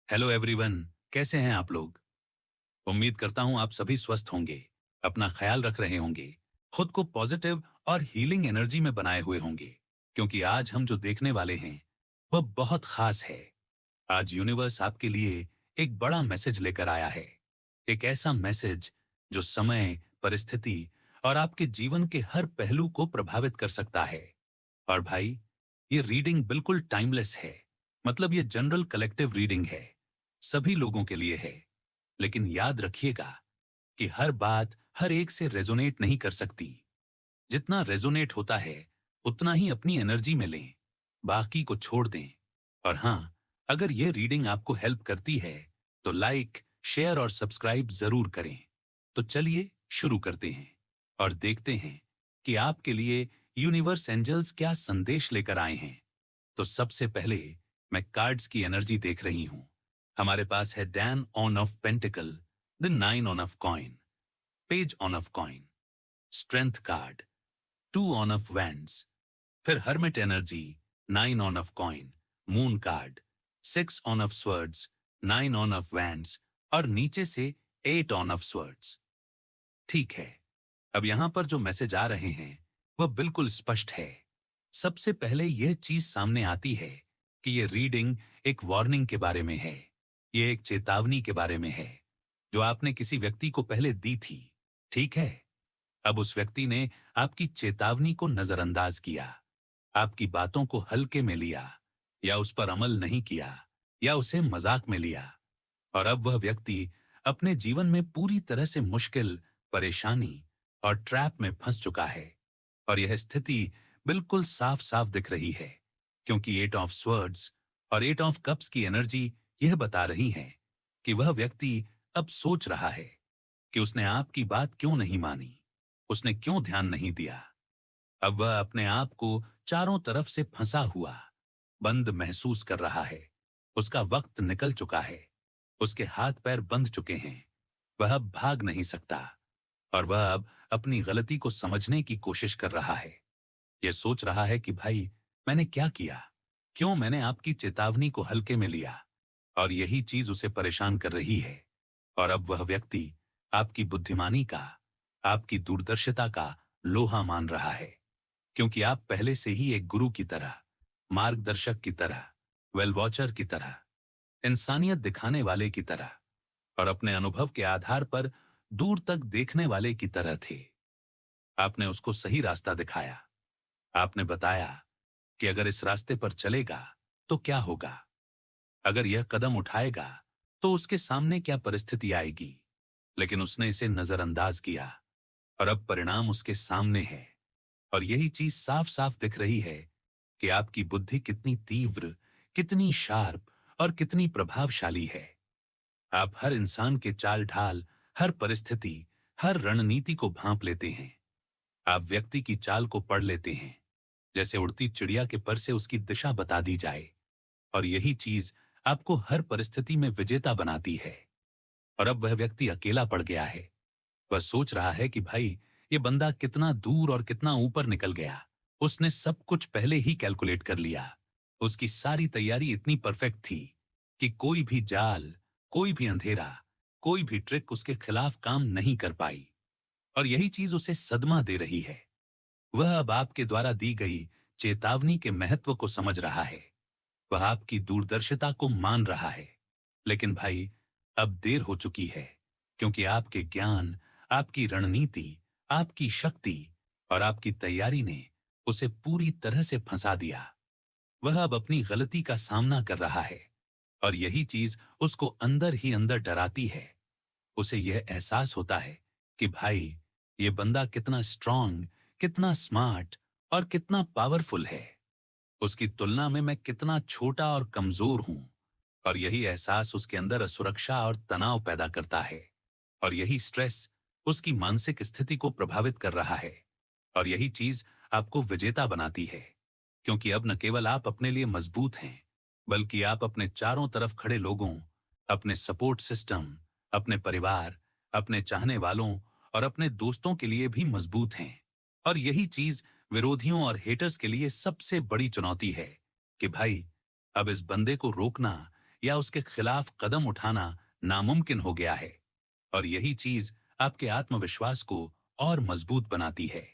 Hello everyone, कैसे हैं आप लोग? उम्मीद करता हूं आप सभी स्वस्थ होंगे, अपना ख्याल रख रहे होंगे, खुद को पॉजिटिव और हीलिंग एनर्जी में बनाए हुए होंगे, क्योंकि आज हम जो देखने वाले हैं वह बहुत खास है। आज यूनिवर्स आपके लिए एक बड़ा मैसेज लेकर आया है। एक ऐसा मैसेज जो समय, परिस्थिति और आपके जीवन के हर पहलू को प्रभावित कर सकता है। और भाई, ये रीडिंग बिल्कुल टाइमलेस है। मतलब ये जनरल कलेक्टिव रीडिंग है, सभी लोगों के लिए है। लेकिन याद रखिएगा कि हर बात हर एक से रेजोनेट नहीं कर सकती। जितना रेजोनेट होता है उतना ही अपनी एनर्जी में लें, बाकी को छोड़ दें। और हाँ, अगर यह रीडिंग आपको हेल्प करती है तो लाइक, शेयर और सब्सक्राइब जरूर करें। तो चलिए शुरू करते हैं और देखते हैं कि आपके लिए यूनिवर्स एंजल्स क्या संदेश लेकर आए हैं। तो सबसे पहले मैं कार्ड्स की एनर्जी देख रही हूं। हमारे पास है ten on of pentacle, the nine on of coin, page on of coin, strength card, two on of wands, फिर hermit energy, nine on of coin, moon card, six on of swords, nine on of wands और नीचे से eight on of swords. ठीक है, अब यहां पर जो मैसेज आ रहे हैं वह बिल्कुल स्पष्ट है। सबसे पहले यह चीज सामने आती है कि यह रीडिंग एक वार्निंग के बारे में है। यह एक चेतावनी के बारे में है जो आपने किसी व्यक्ति को पहले दी थी। ठीक है, अब उस व्यक्ति ने आपकी चेतावनी को नजरअंदाज किया, आपकी बातों को हल्के में लिया, या उस पर अमल नहीं किया, या उसे मजाक में लिया। और अब वह व्यक्ति अपने जीवन में पूरी तरह से मुश्किल, परेशानी और ट्रैप में फंस चुका है। और यह स्थिति बिल्कुल साफ साफ दिख रही है, क्योंकि एट ऑफ स्वर्ड्स और एट ऑफ कप्स की एनर्जी यह बता रही है कि वह व्यक्ति अब सोच रहा है कि उसने आपकी बात क्यों नहीं मानी, उसने क्यों ध्यान नहीं दिया। अब वह अपने आप को चारों तरफ से फंसा हुआ, बंद महसूस कर रहा है। उसका वक्त निकल चुका है, उसके हाथ पैर बंध चुके हैं, वह अब भाग नहीं सकता। और वह अब अपनी गलती को समझने की कोशिश कर रहा है। यह सोच रहा है कि भाई, मैंने क्या किया, क्यों मैंने आपकी चेतावनी को हल्के में लिया। और यही चीज उसे परेशान कर रही है। और अब वह व्यक्ति आपकी बुद्धिमानी का, आपकी दूरदर्शिता का लोहा मान रहा है, क्योंकि आप पहले से ही एक गुरु की तरह, मार्गदर्शक की तरह, वेल वॉचर की तरह, इंसानियत दिखाने वाले की तरह और अपने अनुभव के आधार पर दूर तक देखने वाले की तरह थे। आपने उसको सही रास्ता दिखाया। आपने बताया कि अगर इस रास्ते पर चलेगा तो क्या होगा, अगर यह कदम उठाएगा तो उसके सामने क्या परिस्थिति आएगी। लेकिन उसने इसे नजरअंदाज किया और अब परिणाम उसके सामने है। और यही चीज साफ साफ दिख रही है कि आपकी बुद्धि कितनी तीव्र, कितनी शार्प और कितनी प्रभावशाली है। आप हर इंसान के चाल ढाल, हर परिस्थिति, हर रणनीति को भांप लेते हैं। आप व्यक्ति की चाल को पढ़ लेते हैं, जैसे उड़ती चिड़िया के पर से उसकी दिशा बता दी जाए। और यही चीज आपको हर परिस्थिति में विजेता बनाती है। और अब वह व्यक्ति अकेला पड़ गया है। वह सोच रहा है कि भाई, ये बंदा कितना दूर और कितना ऊपर निकल गया। उसने सब कुछ पहले ही कैलकुलेट कर लिया। उसकी सारी तैयारी इतनी परफेक्ट थी कि कोई भी जाल, कोई भी अंधेरा, कोई भी ट्रिक उसके खिलाफ काम नहीं कर पाई। और यही चीज उसे सदमा दे रही है। वह अब आपके द्वारा दी गई चेतावनी के महत्व को समझ रहा है। वह आपकी दूरदर्शिता को मान रहा है। लेकिन भाई, अब देर हो चुकी है, क्योंकि आपके ज्ञान, आपकी रणनीति, आपकी शक्ति और आपकी तैयारी ने उसे पूरी तरह से फंसा दिया। वह अब अपनी गलती का सामना कर रहा है और यही चीज उसको अंदर ही अंदर डराती है। उसे यह एहसास होता है कि भाई, ये बंदा कितना स्ट्रांग, कितना स्मार्ट और कितना पावरफुल है। उसकी तुलना में मैं कितना छोटा और कमजोर हूं। और यही एहसास उसके अंदर असुरक्षा और तनाव पैदा करता है। और यही स्ट्रेस उसकी मानसिक स्थिति को प्रभावित कर रहा है। और यही चीज आपको विजेता बनाती है, क्योंकि अब न केवल आप अपने लिए मजबूत हैं, बल्कि आप अपने चारों तरफ खड़े लोगों, अपने सपोर्ट सिस्टम, अपने परिवार, अपने चाहने वालों और अपने दोस्तों के लिए भी मजबूत हैं। और यही चीज विरोधियों और हेटर्स के लिए सबसे बड़ी चुनौती है कि भाई, अब इस बंदे को रोकना या उसके खिलाफ कदम उठाना नामुमकिन हो गया है। और यही चीज आपके आत्मविश्वास को और मजबूत बनाती है,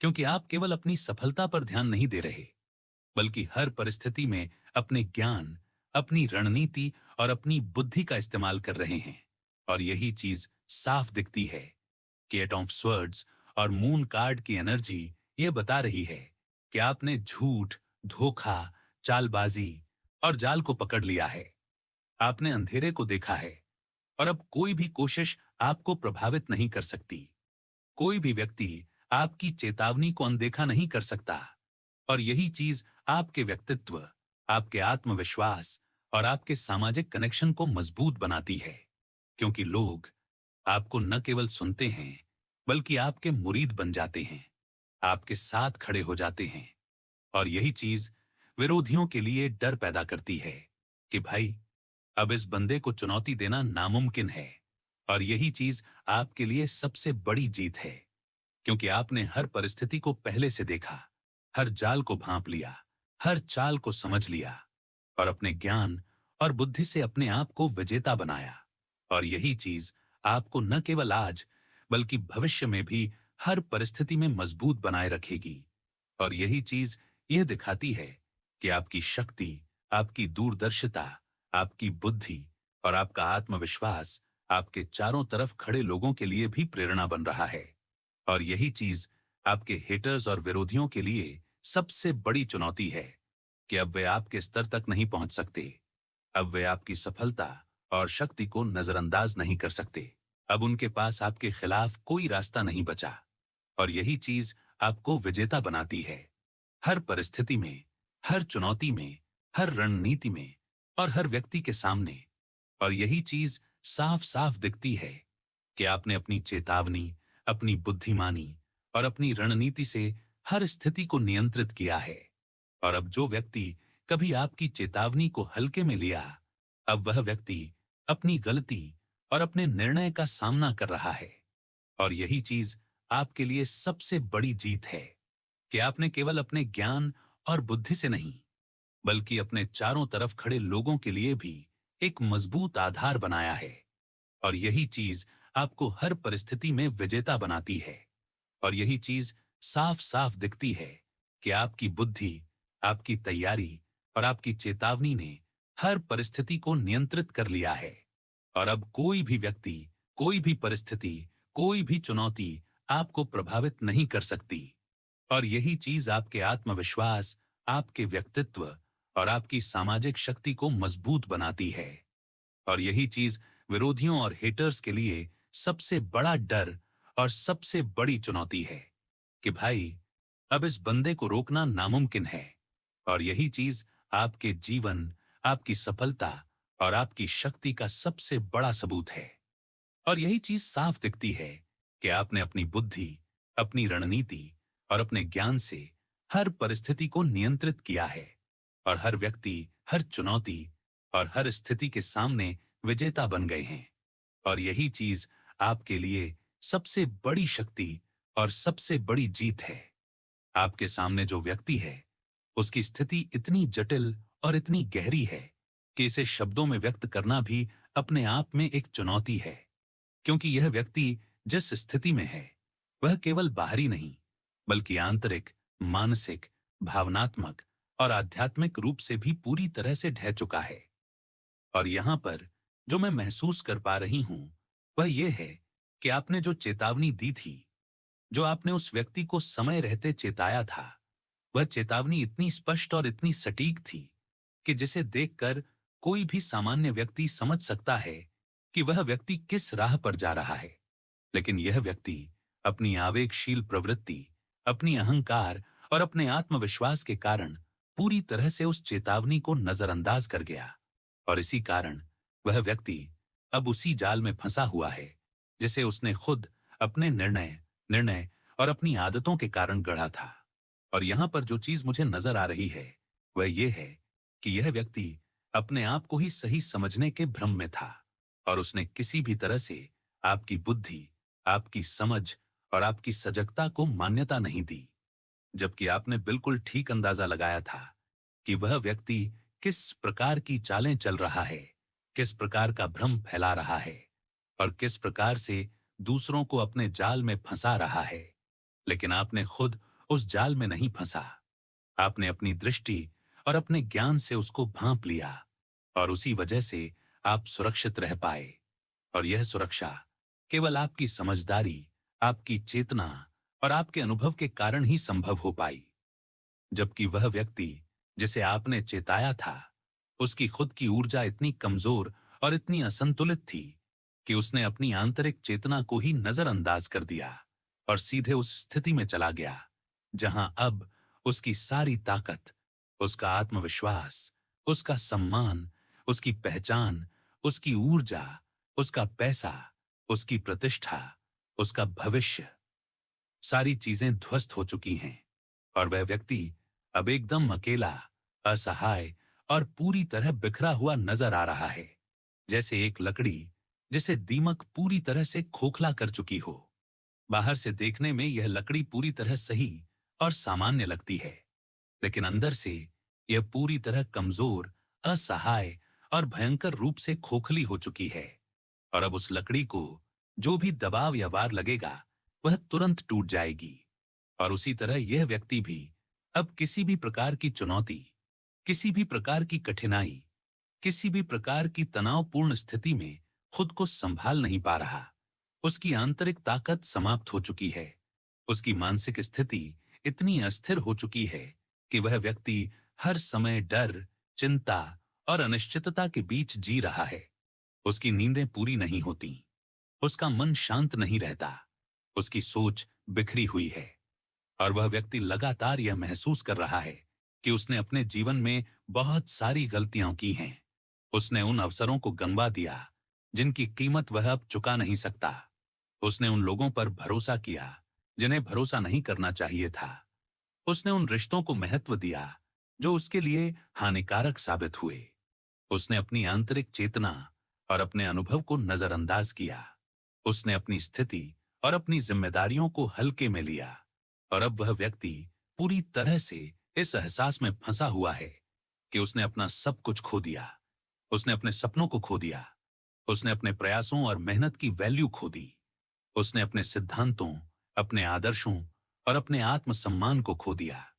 क्योंकि आप केवल अपनी सफलता पर ध्यान नहीं दे रहे, बल्कि हर परिस्थिति में अपने ज्ञान, अपनी रणनीति और अपनी बुद्धि का इस्तेमाल कर रहे हैं। और यही चीज साफ दिखती है कि एट ऑफ स्वर्ड्स और मून कार्ड की एनर्जी ये बता रही है कि आपने झूठ, धोखा, चालबाजी और जाल को पकड़ लिया है। आपने अंधेरे को देखा है और अब कोई भी कोशिश आपको प्रभावित नहीं कर सकती। कोई भी व्यक्ति आपकी चेतावनी को अनदेखा नहीं कर सकता। और यही चीज आपके व्यक्तित्व, आपके आत्मविश्वास और आपके सामाजिक कनेक्शन को मजबूत बनाती है, क्योंकि लोग आपको न केवल सुनते हैं, बल्कि आपके मुरीद बन जाते हैं, आपके साथ खड़े हो जाते हैं। और यही चीज विरोधियों के लिए डर पैदा करती है कि भाई, अब इस बंदे को चुनौती देना नामुमकिन है। और यही चीज आपके लिए सबसे बड़ी जीत है, क्योंकि आपने हर परिस्थिति को पहले से देखा, हर जाल को भांप लिया, हर चाल को समझ लिया और अपने ज्ञान और बुद्धि से अपने आप को विजेता बनाया। और यही चीज आपको न केवल आज, बल्कि भविष्य में भी हर परिस्थिति में मजबूत बनाए रखेगी। और यही चीज यह दिखाती है कि आपकी शक्ति, आपकी दूरदर्शिता, आपकी बुद्धि और आपका आत्मविश्वास आपके चारों तरफ खड़े लोगों के लिए भी प्रेरणा बन रहा है। और यही चीज आपके हेटर्स और विरोधियों के लिए सबसे बड़ी चुनौती है कि अब वे आपके स्तर तक नहीं पहुंच सकते। अब वे आपकी सफलता और शक्ति को नजरअंदाज नहीं कर सकते। अब उनके पास आपके खिलाफ कोई रास्ता नहीं बचा। और यही चीज आपको विजेता बनाती है, हर परिस्थिति में, हर चुनौती में, हर रणनीति में और हर व्यक्ति के सामने। और यही चीज साफ साफ दिखती है कि आपने अपनी चेतावनी, अपनी बुद्धिमानी और अपनी रणनीति से हर स्थिति को नियंत्रित किया है। और अब जो व्यक्ति कभी आपकी चेतावनी को हल्के में लिया, अब वह व्यक्ति अपनी गलती और अपने निर्णय का सामना कर रहा है। और यही चीज आपके लिए सबसे बड़ी जीत है कि आपने केवल अपने ज्ञान और बुद्धि से नहीं, बल्कि अपने चारों तरफ खड़े लोगों के लिए भी एक मजबूत आधार बनाया है। और यही चीज आपको हर परिस्थिति में विजेता बनाती है। और यही चीज साफ साफ दिखती है कि आपकी बुद्धि, आपकी तैयारी और आपकी चेतावनी ने हर परिस्थिति को नियंत्रित कर लिया है। और अब कोई भी व्यक्ति, कोई भी परिस्थिति, कोई भी चुनौती आपको प्रभावित नहीं कर सकती। और यही चीज आपके आत्मविश्वास, आपके व्यक्तित्व और आपकी सामाजिक शक्ति को मजबूत बनाती है। और यही चीज विरोधियों और हेटर्स के लिए सबसे बड़ा डर और सबसे बड़ी चुनौती है कि भाई, अब इस बंदे को रोकना नामुमकिन है। और यही चीज आपके जीवन, आपकी सफलता और आपकी शक्ति का सबसे बड़ा सबूत है। और यही चीज साफ दिखती है कि आपने अपनी बुद्धि, अपनी रणनीति और अपने ज्ञान से हर परिस्थिति को नियंत्रित किया है। और हर व्यक्ति, हर चुनौती और हर स्थिति के सामने विजेता बन गए हैं। और यही चीज आपके लिए सबसे बड़ी शक्ति और सबसे बड़ी जीत है। आपके सामने जो व्यक्ति है, उसकी स्थिति इतनी जटिल और इतनी गहरी है कि इसे शब्दों में व्यक्त करना भी अपने आप में एक चुनौती है, क्योंकि यह व्यक्ति जिस स्थिति में है, वह केवल बाहरी नहीं, बल्कि आंतरिक, मानसिक, भावनात्मक और आध्यात्मिक रूप से भी पूरी तरह से ढह चुका है। और यहां पर जो मैं महसूस कर पा रही हूं, वह यह है कि आपने जो चेतावनी दी थी, जो आपने उस व्यक्ति को समय रहते चेताया था, वह चेतावनी इतनी स्पष्ट और इतनी सटीक थी कि जिसे देखकर कोई भी सामान्य व्यक्ति समझ सकता है कि वह व्यक्ति किस राह पर जा रहा है। लेकिन यह व्यक्ति अपनी आवेगशील प्रवृत्ति, अपनी अहंकार और अपने आत्मविश्वास के कारण पूरी तरह से उस चेतावनी को नजरअंदाज कर गया। और इसी कारण वह व्यक्ति अब उसी जाल में फंसा हुआ है जिसे उसने खुद अपने निर्णय निर्णय और अपनी आदतों के कारण गढ़ा था। और यहां पर जो चीज मुझे नजर आ रही है, वह यह है कि यह व्यक्ति अपने आप को ही सही समझने के भ्रम में था और उसने किसी भी तरह से आपकी बुद्धि, आपकी समझ और आपकी सजगता को मान्यता नहीं दी। जबकि आपने बिल्कुल ठीक अंदाजा लगाया था कि वह व्यक्ति किस प्रकार की चालें चल रहा है, किस प्रकार का भ्रम फैला रहा है और किस प्रकार से दूसरों को अपने जाल में फंसा रहा है। लेकिन आपने खुद उस जाल में नहीं फंसा। आपने अपनी दृष्टि और अपने ज्ञान से उसको भांप लिया और उसी वजह से आप सुरक्षित रह पाए। और यह सुरक्षा केवल आपकी समझदारी, आपकी चेतना और आपके अनुभव के कारण ही संभव हो पाई। जबकि वह व्यक्ति जिसे आपने चेताया था, उसकी खुद की ऊर्जा इतनी कमजोर और इतनी असंतुलित थी कि उसने अपनी आंतरिक चेतना को ही नजरअंदाज कर दिया और सीधे उस स्थिति में चला गया जहां अब उसकी सारी ताकत, उसका आत्मविश्वास, उसका सम्मान, उसकी पहचान, उसकी ऊर्जा, उसका पैसा, उसकी प्रतिष्ठा, उसका भविष्य, सारी चीजें ध्वस्त हो चुकी हैं। और वह व्यक्ति अब एकदम अकेला, असहाय और पूरी तरह बिखरा हुआ नजर आ रहा है, जैसे एक लकड़ी जिसे दीमक पूरी तरह से खोखला कर चुकी हो। बाहर से देखने में यह लकड़ी पूरी तरह सही और सामान्य लगती है, लेकिन अंदर से यह पूरी तरह कमजोर, असहाय और भयंकर रूप से खोखली हो चुकी है। और अब उस लकड़ी को जो भी दबाव या वार लगेगा, वह तुरंत टूट जाएगी। और उसी तरह यह व्यक्ति भी अब किसी भी प्रकार की चुनौती, किसी भी प्रकार की कठिनाई, किसी भी प्रकार की तनावपूर्ण स्थिति में खुद को संभाल नहीं पा रहा। उसकी आंतरिक ताकत समाप्त हो चुकी है। उसकी मानसिक स्थिति इतनी अस्थिर हो चुकी है कि वह व्यक्ति हर समय डर, चिंता और अनिश्चितता के बीच जी रहा है। उसकी नींदें पूरी नहीं होती, उसका मन शांत नहीं रहता, उसकी सोच बिखरी हुई है और वह व्यक्ति लगातार यह महसूस कर रहा है कि उसने अपने जीवन में बहुत सारी गलतियां की हैं। उसने उन अवसरों को गंवा दिया जिनकी कीमत वह अब चुका नहीं सकता। उसने उन लोगों पर भरोसा किया जिन्हें भरोसा नहीं करना चाहिए था। उसने उन रिश्तों को महत्व दिया जो उसके लिए हानिकारक साबित हुए। उसने अपनी आंतरिक चेतना और अपने अनुभव को नजरअंदाज किया। उसने अपनी स्थिति और अपनी जिम्मेदारियों को हल्के में लिया और अब वह व्यक्ति पूरी तरह से इस एहसास में फंसा हुआ है कि उसने अपना सब कुछ खो दिया। उसने अपने सपनों को खो दिया, उसने अपने प्रयासों और मेहनत की वैल्यू खो दी, उसने अपने सिद्धांतों, अपने आदर्शों और अपने आत्मसम्मान को खो दिया।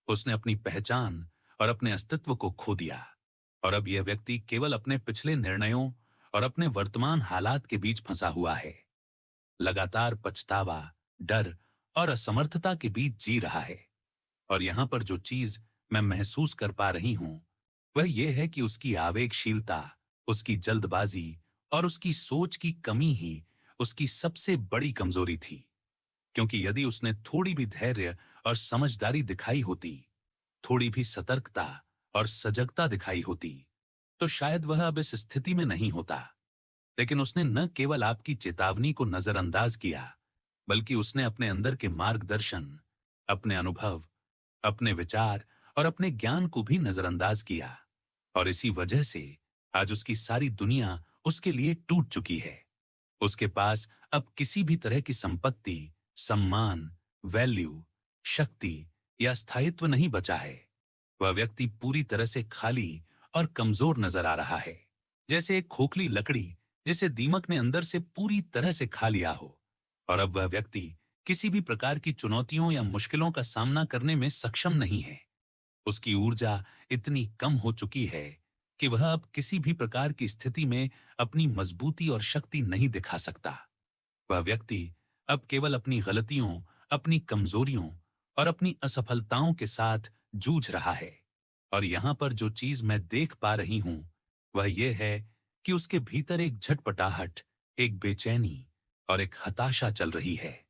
उसने अपनी पहचान और अपने अस्तित्व को खो दिया। और अब यह व्यक्ति केवल अपने पिछले निर्णयों और अपने वर्तमान हालात के बीच फंसा हुआ है। लगातार पछतावा, डर और असमर्थता के बीच जी रहा है। और यहां पर जो चीज मैं महसूस कर पा रही हूं, वह यह है कि उसकी आवेगशीलता, उसकी जल्दबाजी और उसकी सोच की कमी ही उसकी सबसे बड़ी कमजोरी थी। क्योंकि यदि उसने थोड़ी भी धैर्य और समझदारी दिखाई होती, थोड़ी भी सतर्कता और सजगता दिखाई होती, तो शायद वह अब इस स्थिति में नहीं होता। लेकिन उसने न केवल आपकी चेतावनी को नजरअंदाज किया, बल्कि उसने अपने अंदर के मार्गदर्शन, अपने अनुभव, अपने विचार और अपने ज्ञान को भी नजरअंदाज किया। और इसी वजह से आज उसकी सारी दुनिया उसके लिए टूट चुकी है। उसके पास अब किसी भी तरह की संपत्ति, सम्मान, वैल्यू, शक्ति या स्थायित्व नहीं बचा है। वह व्यक्ति पूरी तरह से खाली और कमजोर नजर आ रहा है, जैसे एक खोखली लकड़ी जिसे दीमक ने अंदर से पूरी तरह से खा लिया हो। और अब वह व्यक्ति किसी भी प्रकार की चुनौतियों या मुश्किलों का सामना करने में सक्षम नहीं है। उसकी ऊर्जा इतनी कम हो चुकी है कि वह अब किसी भी प्रकार की स्थिति में अपनी मजबूती और शक्ति नहीं दिखा सकता। वह व्यक्ति अब केवल अपनी गलतियों, अपनी कमजोरियों और अपनी असफलताओं के साथ जूझ रहा है। और यहां पर जो चीज मैं देख पा रही हूं, वह यह है कि उसके भीतर एक झटपटाहट, एक बेचैनी और एक हताशा चल रही है।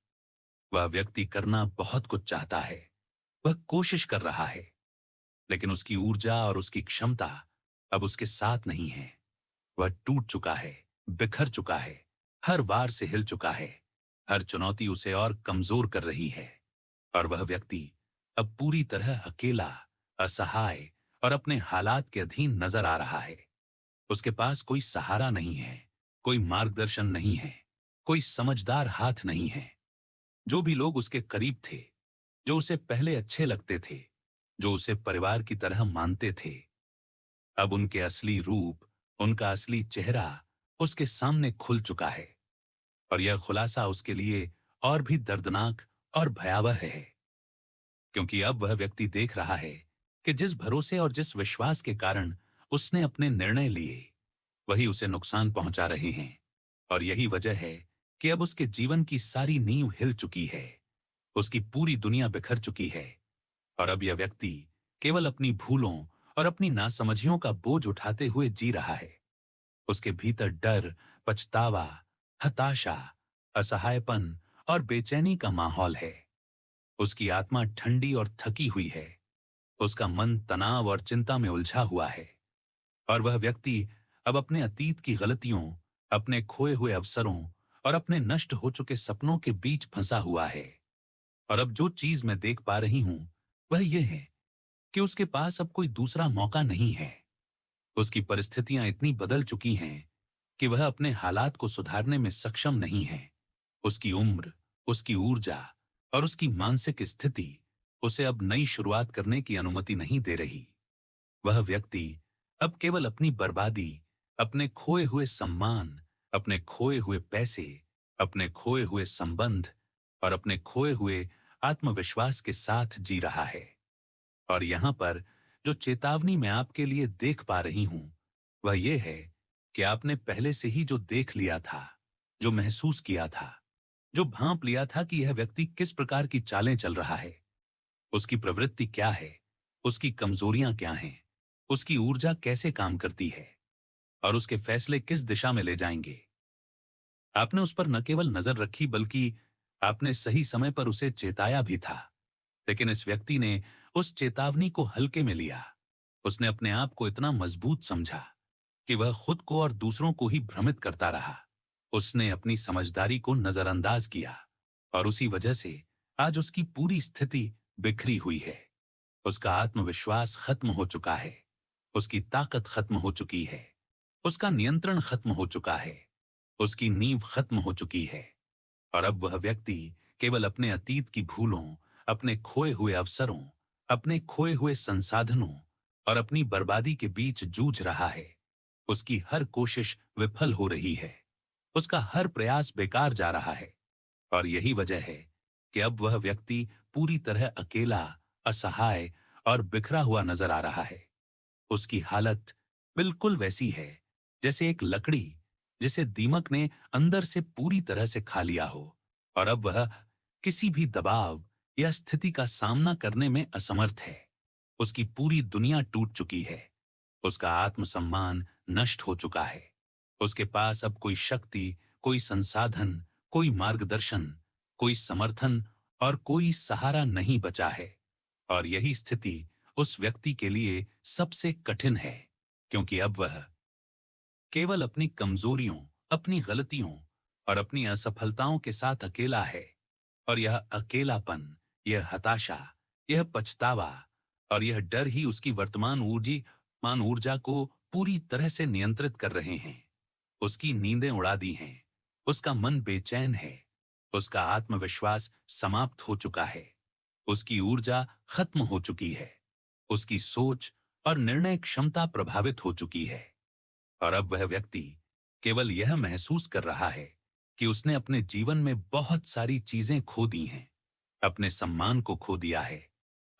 वह व्यक्ति करना बहुत कुछ चाहता है, वह कोशिश कर रहा है, लेकिन उसकी ऊर्जा और उसकी क्षमता अब उसके साथ नहीं है। वह टूट चुका है, बिखर चुका है, हर वार से हिल चुका है। हर चुनौती उसे और कमजोर कर रही है। और वह व्यक्ति अब पूरी तरह अकेला, असहाय और अपने हालात के अधीन नजर आ रहा है। उसके पास कोई सहारा नहीं है, कोई मार्गदर्शन नहीं है, कोई समझदार हाथ नहीं है। जो भी लोग उसके करीब थे, जो उसे पहले अच्छे लगते थे, जो उसे परिवार की तरह मानते थे, अब उनके असली रूप, उनका असली चेहरा उसके सामने खुल चुका है, और यह खुलासा उसके लिए और भी दर्दनाक और भयावह है, क्योंकि अब वह व्यक्ति देख रहा है कि जिस भरोसे और जिस विश्वास के कारण उसने अपने निर्णय लिए, वही उसे नुकसान पहुंचा रहे हैं। और यही वजह है कि अब उसके जीवन की सारी नींव हिल चुकी है, उसकी पूरी दुनिया बिखर चुकी है, और अब यह व्यक्ति केवल अपनी भूलों और अपनी नासमझियों का बोझ उठाते हुए जी रहा है। उसके भीतर डर, पछतावा, हताशा, असहायपन और बेचैनी का माहौल है। उसकी आत्मा ठंडी और थकी हुई है। उसका मन तनाव और चिंता में उलझा हुआ है, और वह व्यक्ति अब अपने अतीत की गलतियों, अपने खोए हुए अवसरों और अपने नष्ट हो चुके सपनों के बीच फंसा हुआ है। और अब जो चीज मैं देख पा रही हूं, वह यह है कि उसके पास अब कोई दूसरा मौका नहीं है। उसकी परिस्थितियां इतनी बदल चुकी हैं कि वह अपने हालात को सुधारने में सक्षम नहीं है। उसकी उम्र, उसकी ऊर्जा और उसकी मानसिक स्थिति उसे अब नई शुरुआत करने की अनुमति नहीं दे रही। वह व्यक्ति अब केवल अपनी बर्बादी, अपने खोए हुए सम्मान, अपने खोए हुए पैसे, अपने खोए हुए संबंध और अपने खोए हुए आत्मविश्वास के साथ जी रहा है। और यहां पर जो चेतावनी मैं आपके लिए देख पा रही हूं, वह यह है कि आपने पहले से ही जो देख लिया था, जो महसूस किया था, जो भांप लिया था कि यह व्यक्ति किस प्रकार की चालें चल रहा है, उसकी प्रवृत्ति क्या है, उसकी कमजोरियां क्या हैं, उसकी ऊर्जा कैसे काम करती है और उसके फैसले किस दिशा में ले जाएंगे। आपने उस पर न केवल नजर रखी, बल्कि आपने सही समय पर उसे चेताया भी था। लेकिन इस व्यक्ति ने उस चेतावनी को हल्के में लिया। उसने अपने आप को इतना मजबूत समझा कि वह खुद को और दूसरों को ही भ्रमित करता रहा। उसने अपनी समझदारी को नजरअंदाज किया, और उसी वजह से आज उसकी पूरी स्थिति बिखरी हुई है। उसका आत्मविश्वास खत्म हो चुका है, उसकी ताकत खत्म हो चुकी है, उसका नियंत्रण खत्म हो चुका है, उसकी नींव खत्म हो चुकी है। और अब वह व्यक्ति केवल अपने अतीत की भूलों, अपने खोए हुए अवसरों, अपने खोए हुए संसाधनों और अपनी बर्बादी के बीच जूझ रहा है। उसकी हर कोशिश विफल हो रही है, उसका हर प्रयास बेकार जा रहा है। और यही वजह है कि अब वह व्यक्ति पूरी तरह अकेला, असहाय और बिखरा हुआ नजर आ रहा है। उसकी हालत बिल्कुल वैसी है जैसे एक लकड़ी जिसे दीमक ने अंदर से पूरी तरह से खा लिया हो, और अब वह किसी भी दबाव या स्थिति का सामना करने में असमर्थ है। उसकी पूरी दुनिया टूट चुकी है, उसका आत्मसम्मान नष्ट हो चुका है। उसके पास अब कोई शक्ति, कोई संसाधन, कोई मार्गदर्शन, कोई समर्थन और कोई सहारा नहीं बचा है। और यही स्थिति उस व्यक्ति के लिए सबसे कठिन है, क्योंकि अब वह केवल अपनी कमजोरियों, अपनी गलतियों और अपनी असफलताओं के साथ अकेला है। और यह अकेलापन, यह हताशा, यह पछतावा और यह डर ही उसकी मान ऊर्जा को पूरी तरह से नियंत्रित कर रहे हैं। उसकी नींदें उड़ा दी हैं, उसका मन बेचैन है, उसका आत्मविश्वास समाप्त हो चुका है, उसकी ऊर्जा खत्म हो चुकी है, उसकी सोच और निर्णय क्षमता प्रभावित हो चुकी है। और अब वह व्यक्ति केवल यह महसूस कर रहा है कि उसने अपने जीवन में बहुत सारी चीजें खो दी हैं। अपने सम्मान को खो दिया है,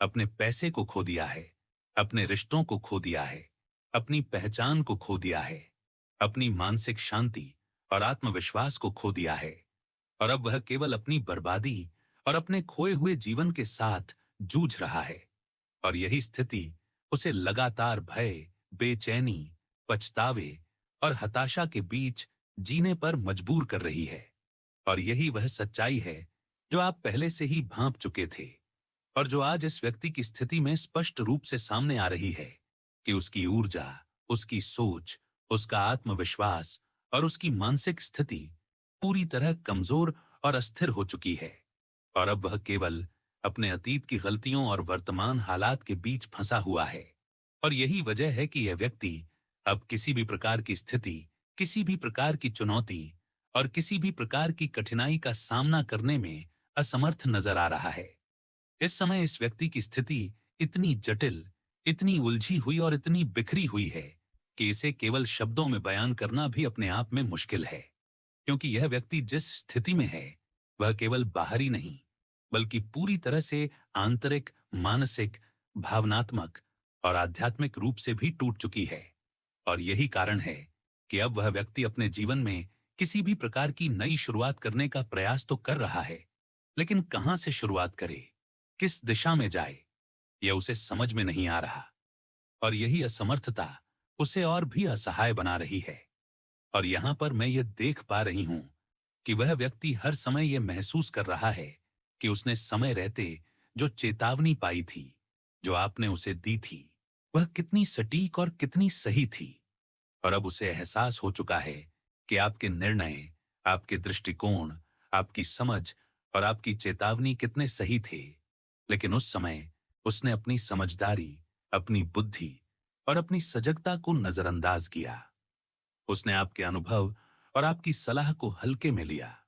अपने पैसे को खो दिया है, अपने रिश्तों को खो दिया है, अपनी पहचान को खो दिया है, अपनी मानसिक शांति और आत्मविश्वास को खो दिया है। और अब वह केवल अपनी बर्बादी और अपने खोए हुए जीवन के साथ जूझ रहा है। और यही स्थिति उसे लगातार भय, बेचैनी, पछतावे और हताशा के बीच जीने पर मजबूर कर रही है। और यही वह सच्चाई है जो आप पहले से ही भांप चुके थे, और जो आज इस व्यक्ति की स्थिति में स्पष्ट रूप से सामने आ रही है कि उसकी ऊर्जा, उसकी सोच, उसका आत्मविश्वास और उसकी मानसिक स्थिति पूरी तरह कमजोर और अस्थिर हो चुकी है। और अब वह केवल अपने अतीत की गलतियों और वर्तमान हालात के बीच फंसा हुआ है। और यही वजह है कि यह व्यक्ति अब किसी भी प्रकार की स्थिति, किसी भी प्रकार की चुनौती और किसी भी प्रकार की कठिनाई का सामना करने में असमर्थ नजर आ रहा है। इस समय इस व्यक्ति की स्थिति इतनी जटिल, इतनी उलझी हुई और इतनी बिखरी हुई है कि इसे केवल शब्दों में बयान करना भी अपने आप में मुश्किल है। क्योंकि यह व्यक्ति जिस स्थिति में है, वह केवल बाहरी नहीं, बल्कि पूरी तरह से आंतरिक, मानसिक, भावनात्मक और आध्यात्मिक रूप से भी टूट चुकी है। और यही कारण है कि अब वह व्यक्ति अपने जीवन में किसी भी प्रकार की नई शुरुआत करने का प्रयास तो कर रहा है, लेकिन कहां से शुरुआत करे, किस दिशा में जाए, यह उसे समझ में नहीं आ रहा। और यही असमर्थता उसे और भी असहाय बना रही है। और यहां पर मैं ये देख पा रही हूं कि वह व्यक्ति हर समय यह महसूस कर रहा है कि उसने समय रहते जो चेतावनी पाई थी, जो आपने उसे दी थी, वह कितनी सटीक और कितनी सही थी। और अब उसे एहसास हो चुका है कि आपके निर्णय, आपके दृष्टिकोण, आपकी समझ और आपकी चेतावनी कितने सही थे। लेकिन उस समय उसने अपनी समझदारी, अपनी बुद्धि और अपनी सजगता को नजरअंदाज किया। उसने आपके अनुभव और आपकी सलाह को हल्के में लिया।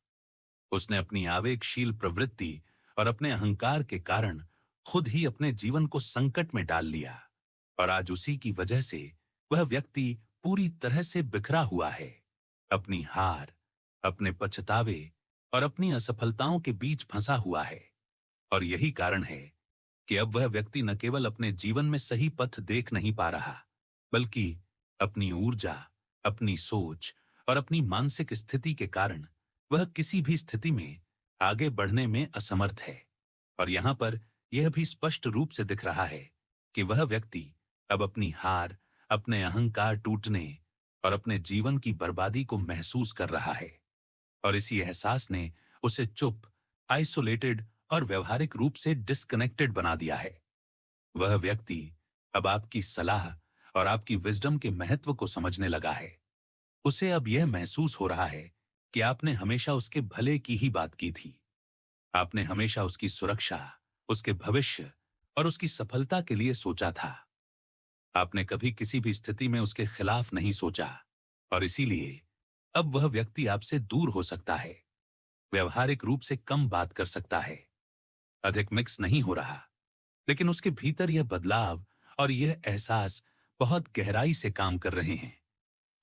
उसने अपनी आवेगशील प्रवृत्ति और अपने अहंकार के कारण खुद ही अपने जीवन को संकट में डाल लिया। और आज उसी की वजह से वह व्यक्ति पूरी तरह से बिखरा हुआ है, अपनी हार, अपने पछतावे और अपनी असफलताओं के बीच फंसा हुआ है। और यही कारण है कि अब वह व्यक्ति न केवल अपने जीवन में सही पथ देख नहीं पा रहा, बल्कि अपनी ऊर्जा, अपनी सोच और अपनी मानसिक स्थिति के कारण वह किसी भी स्थिति में आगे बढ़ने में असमर्थ है। और यहां पर यह भी स्पष्ट रूप से दिख रहा है कि वह व्यक्ति अब अपनी हार, अपने अहंकार टूटने और अपने जीवन की बर्बादी को महसूस कर रहा है। और इसी एहसास ने उसे चुप, आइसोलेटेड और व्यवहारिक रूप से डिस्कनेक्टेड बना दिया है। वह व्यक्ति अब आपकी सलाह और आपकी विजडम के महत्व को समझने लगा है। उसे अब यह महसूस हो रहा है कि आपने हमेशा उसके भले की ही बात की थी। आपने हमेशा उसकी सुरक्षा, उसके भविष्य और उसकी सफलता के लिए सोचा था। आपने कभी किसी भी स्थिति में उसके खिलाफ नहीं सोचा। और इसीलिए अब वह व्यक्ति आपसे दूर हो सकता है, व्यवहारिक रूप से कम बात कर सकता है, अधिक मिक्स नहीं हो रहा। लेकिन उसके भीतर यह बदलाव और यह एहसास बहुत गहराई से काम कर रहे हैं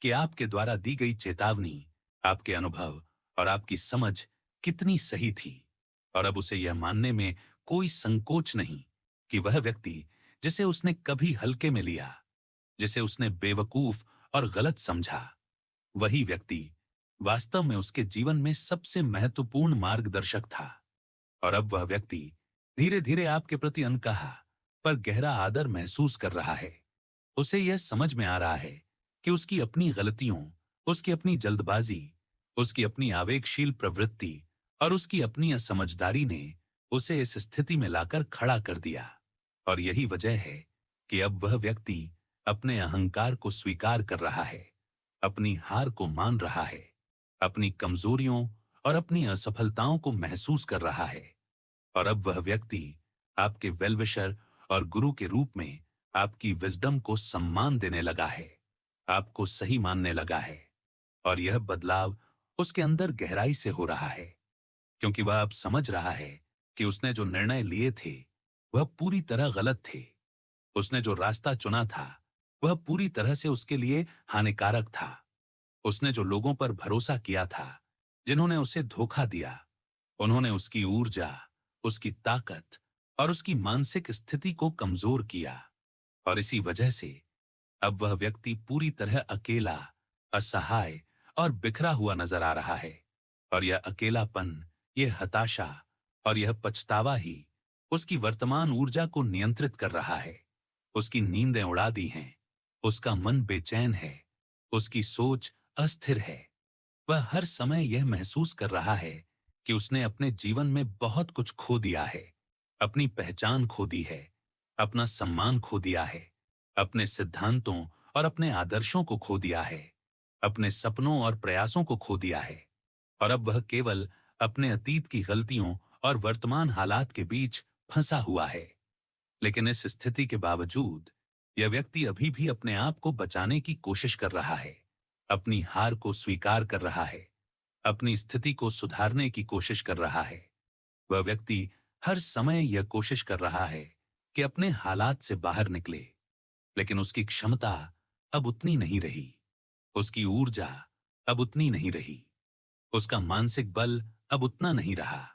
कि आपके द्वारा दी गई चेतावनी, आपके अनुभव और आपकी समझ कितनी सही थी। और अब उसे यह मानने में कोई संकोच नहीं कि वह व्यक्ति जिसे उसने कभी हल्के में लिया, जिसे उसने बेवकूफ और गलत समझा, वही व्यक्ति वास्तव में उसके जीवन में सबसे महत्वपूर्ण मार्गदर्शक था। और अब वह व्यक्ति धीरे धीरे आपके प्रति अनकहा पर गहरा आदर महसूस कर रहा है। उसे यह समझ में आ रहा है कि उसकी अपनी गलतियों, उसकी अपनी जल्दबाजी, उसकी अपनी आवेगशील प्रवृत्ति और उसकी अपनी असमझदारी ने उसे इस स्थिति में लाकर खड़ा कर दिया। और यही वजह है कि अब वह व्यक्ति अपने अहंकार को स्वीकार कर रहा है, अपनी हार को मान रहा है, अपनी कमजोरियों और अपनी असफलताओं को महसूस कर रहा है। और अब वह व्यक्ति आपके वेलविशर और गुरु के रूप में आपकी विजडम को सम्मान देने लगा है, आपको सही मानने लगा है। और यह बदलाव उसके अंदर गहराई से हो रहा है, क्योंकि वह अब समझ रहा है कि उसने जो निर्णय लिए थे वह पूरी तरह गलत थे। उसने जो रास्ता चुना था वह पूरी तरह से उसके लिए हानिकारक था। उसने जो लोगों पर भरोसा किया था, जिन्होंने उसे धोखा दिया, उन्होंने उसकी ऊर्जा, उसकी ताकत और उसकी मानसिक स्थिति को कमजोर किया। और इसी वजह से अब वह व्यक्ति पूरी तरह अकेला, असहाय और बिखरा हुआ नजर आ रहा है। और यह अकेलापन, यह हताशा और यह पछतावा ही उसकी वर्तमान ऊर्जा को नियंत्रित कर रहा है। उसकी नींदें उड़ा दी हैं, उसका मन बेचैन है, उसकी सोच अस्थिर है। वह हर समय यह महसूस कर रहा है कि उसने अपने जीवन में बहुत कुछ खो दिया है, अपनी पहचान खो दी है, अपना सम्मान खो दिया है, अपने सिद्धांतों और अपने आदर्शों को खो दिया है, अपने सपनों और प्रयासों को खो दिया है। और अब वह केवल अपने अतीत की गलतियों और वर्तमान हालात के बीच फंसा हुआ है। लेकिन इस स्थिति के बावजूद यह व्यक्ति अभी भी अपने आप को बचाने की कोशिश कर रहा है, अपनी हार को स्वीकार कर रहा है, अपनी स्थिति को सुधारने की कोशिश कर रहा है। वह व्यक्ति हर समय यह कोशिश कर रहा है कि अपने हालात से बाहर निकले, लेकिन उसकी क्षमता अब उतनी नहीं रही, उसकी ऊर्जा अब उतनी नहीं रही, उसका मानसिक बल अब उतना नहीं रहा।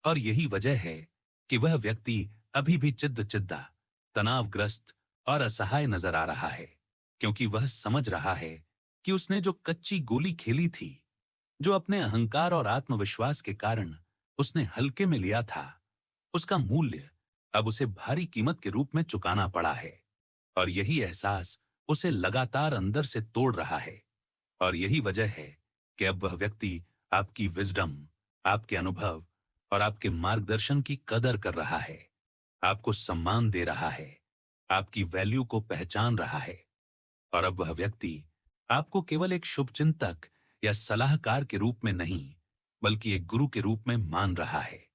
और यही वजह है कि वह व्यक्ति अभी भी चिद्दा, तनावग्रस्त और असहाय नजर आ रहा है, क्योंकि वह समझ रहा है कि उसने जो कच्ची गोली खेली थी, जो अपने अहंकार और आत्मविश्वास के कारण उसने हल्के में लिया था, उसका मूल्य अब उसे भारी कीमत के रूप में चुकाना पड़ा है। और यही एहसास उसे लगातार अंदर से तोड़ रहा है। और यही वजह है कि अब वह व्यक्ति आपकी विजडम, आपके अनुभव और आपके मार्गदर्शन की कदर कर रहा है, आपको सम्मान दे रहा है, आपकी वैल्यू को पहचान रहा है। और अब वह व्यक्ति आपको केवल एक शुभचिंतक या सलाहकार के रूप में नहीं, बल्कि एक गुरु के रूप में मान रहा है।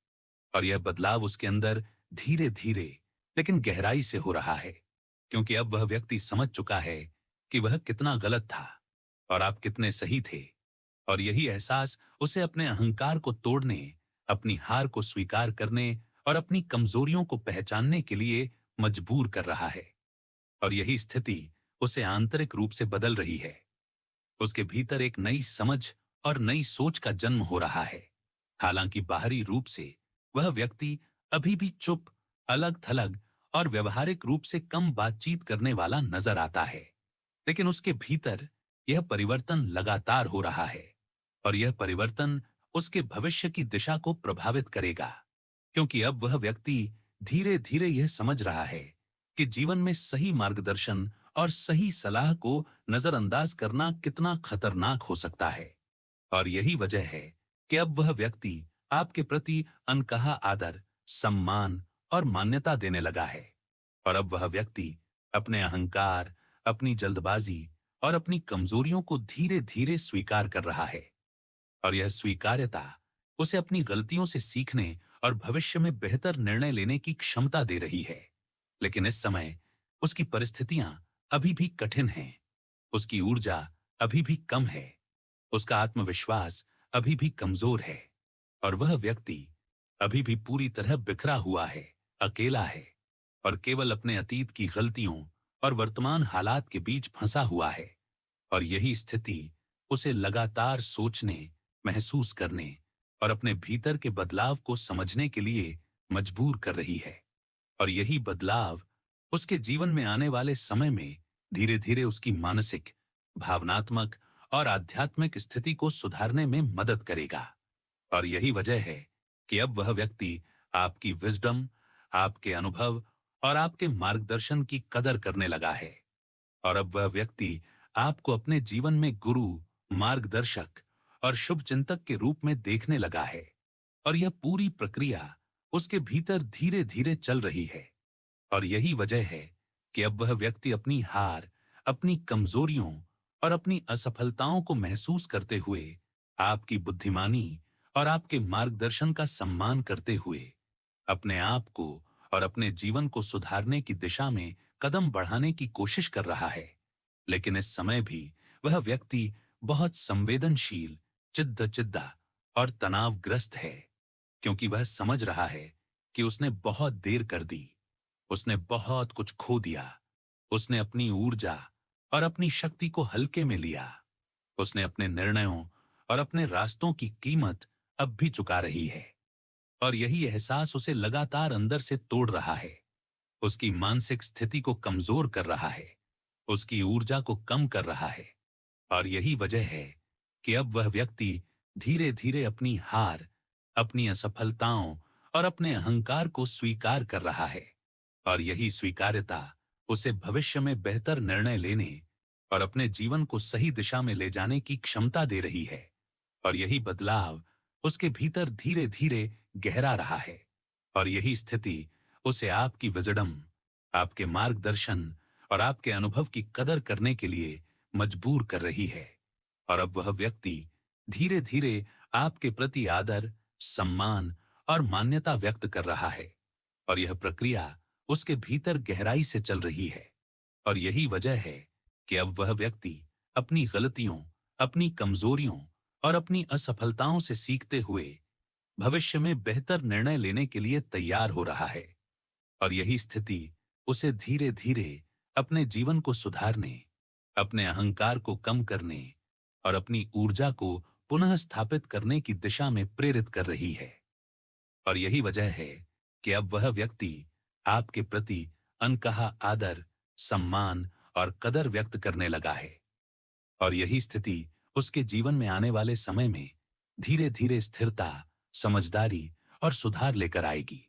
और यह बदलाव उसके अंदर धीरे धीरे लेकिन गहराई से हो रहा है, क्योंकि अब वह व्यक्ति समझ चुका है कि वह कितना गलत था और आप कितने सही थे। और यही एहसास उसे अपने अहंकार को तोड़ने, अपनी हार को स्वीकार करने और अपनी कमजोरियों को पहचानने के लिए मजबूर कर रहा है। और यही स्थिति उसे आंतरिक रूप से बदल रही है। उसके भीतर एक नई समझ और नई सोच का जन्म हो रहा है। हालांकि बाहरी रूप से वह व्यक्ति अभी भी चुप, अलग थलग और व्यवहारिक रूप से कम बातचीत करने वाला नजर आता है, लेकिन उसके भीतर यह परिवर्तन लगातार हो रहा है। और यह परिवर्तन उसके भविष्य की दिशा को प्रभावित करेगा, क्योंकि अब वह व्यक्ति धीरे धीरे यह समझ रहा है कि जीवन में सही मार्गदर्शन और सही सलाह को नजरअंदाज करना कितना खतरनाक हो सकता है। और यही वजह है कि अब वह व्यक्ति आपके प्रति अनकहा आदर, सम्मान और मान्यता देने लगा है। और अब वह व्यक्ति अपने अहंकार, अपनी जल्दबाजी और अपनी कमजोरियों को धीरे धीरे स्वीकार कर रहा है। और यह स्वीकार्यता उसे अपनी गलतियों से सीखने और भविष्य में बेहतर निर्णय लेने की क्षमता दे रही है। लेकिन इस समय उसकी परिस्थितियां अभी भी कठिन हैं, उसकी ऊर्जा अभी भी कम है, उसका आत्मविश्वास अभी भी कमजोर है, और वह व्यक्ति अभी भी पूरी तरह बिखरा हुआ है, अकेला है और केवल अपने अतीत की गलतियों और वर्तमान हालात के बीच फंसा हुआ है। और यही स्थिति उसे लगातार सोचने, महसूस करने और अपने भीतर के बदलाव को समझने के लिए मजबूर कर रही है। और यही बदलाव उसके जीवन में आने वाले समय में धीरे धीरे उसकी मानसिक, भावनात्मक और आध्यात्मिक स्थिति को सुधारने में मदद करेगा। और यही वजह है कि अब वह व्यक्ति आपकी विजडम, आपके अनुभव और आपके मार्गदर्शन की कदर करने लगा है। और अब वह व्यक्ति आपको अपने जीवन में गुरु, मार्गदर्शक और शुभचिंतक के रूप में देखने लगा है। और यह पूरी प्रक्रिया उसके भीतर धीरे धीरे चल रही है। और यही वजह है कि अब वह व्यक्ति अपनी हार, अपनी कमजोरियों और अपनी असफलताओं को महसूस करते हुए, आपकी बुद्धिमानी और आपके मार्गदर्शन का सम्मान करते हुए, अपने आप को और अपने जीवन को सुधारने की दिशा में कदम बढ़ाने की कोशिश कर रहा है। लेकिन इस समय भी वह व्यक्ति बहुत संवेदनशील, चिद्दा और तनावग्रस्त है, क्योंकि वह समझ रहा है कि उसने बहुत देर कर दी, उसने बहुत कुछ खो दिया, उसने अपनी ऊर्जा और अपनी शक्ति को हल्के में लिया, उसने अपने निर्णयों और अपने रास्तों की कीमत अब भी चुका रही है। और यही एहसास उसे लगातार अंदर से तोड़ रहा है, उसकी मानसिक स्थिति को कमजोर कर रहा है, उसकी ऊर्जा को कम कर रहा है। और यही वजह है कि अब वह व्यक्ति धीरे धीरे अपनी हार, अपनी असफलताओं और अपने अहंकार को स्वीकार कर रहा है। और यही स्वीकार्यता उसे भविष्य में बेहतर निर्णय लेने और अपने जीवन को सही दिशा में ले जाने की क्षमता दे रही है। और यही बदलाव उसके भीतर धीरे धीरे गहरा रहा है। और यही स्थिति उसे आपकी विजडम, आपके मार्गदर्शन और आपके अनुभव की कदर करने के लिए मजबूर कर रही है। और अब वह व्यक्ति धीरे धीरे आपके प्रति आदर, सम्मान और मान्यता व्यक्त कर रहा है। और यह प्रक्रिया उसके भीतर गहराई से चल रही है। और यही वजह है कि अब वह व्यक्ति अपनी गलतियों, अपनी कमजोरियों और अपनी असफलताओं से सीखते हुए भविष्य में बेहतर निर्णय लेने के लिए तैयार हो रहा है। और यही स्थिति उसे धीरे धीरे अपने जीवन को सुधारने, अपने अहंकार को कम करने और अपनी ऊर्जा को पुनः स्थापित करने की दिशा में प्रेरित कर रही है। और यही वजह है कि अब वह व्यक्ति आपके प्रति अनकहा आदर, सम्मान और कदर व्यक्त करने लगा है। और यही स्थिति उसके जीवन में आने वाले समय में धीरे-धीरे स्थिरता, समझदारी और सुधार लेकर आएगी।